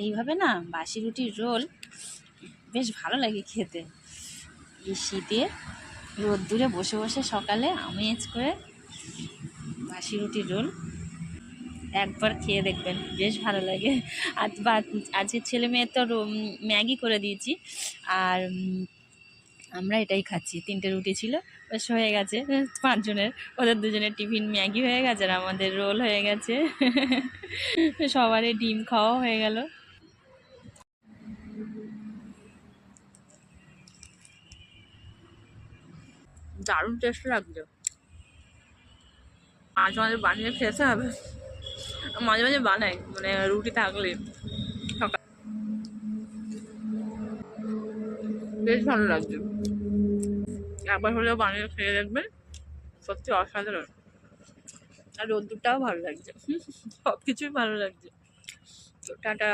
এইভাবে না বাসি রুটির রোল বেশ ভালো লাগে খেতে। এই শীতে রোদ্দুরে বসে বসে সকালে আমেজ করে বাসি রুটির রোল একবার খেয়ে দেখবেন, বেশ ভালো লাগে। আজকে ছেলে মেয়ে তো ম্যাগি করে দিয়েছি, আর আমরা এটাই খাচ্ছি। 3টে রুটি ছিল, বেশ হয়ে গেছে 5 জনের। ওদের 2জনের টিফিন ম্যাগি হয়ে গেছে আর আমাদের রোল হয়ে গেছে। সবারই ডিম খাওয়া হয়ে গেল। দারুণ টেস্ট লাগছে। মাঝে মাঝে বানিয়ে খেতে হবে। মাঝে মাঝে বানাই, মানে রুটি থাকলে সকাল। বেশ ভালো লাগছে, একবার হলেও বানিয়ে খেয়ে দেখবেন, সত্যি অসাধারণ। আর রোদ্দুরটাও ভালো লাগছে, সব কিছুই ভালো লাগছে। তো টাটা।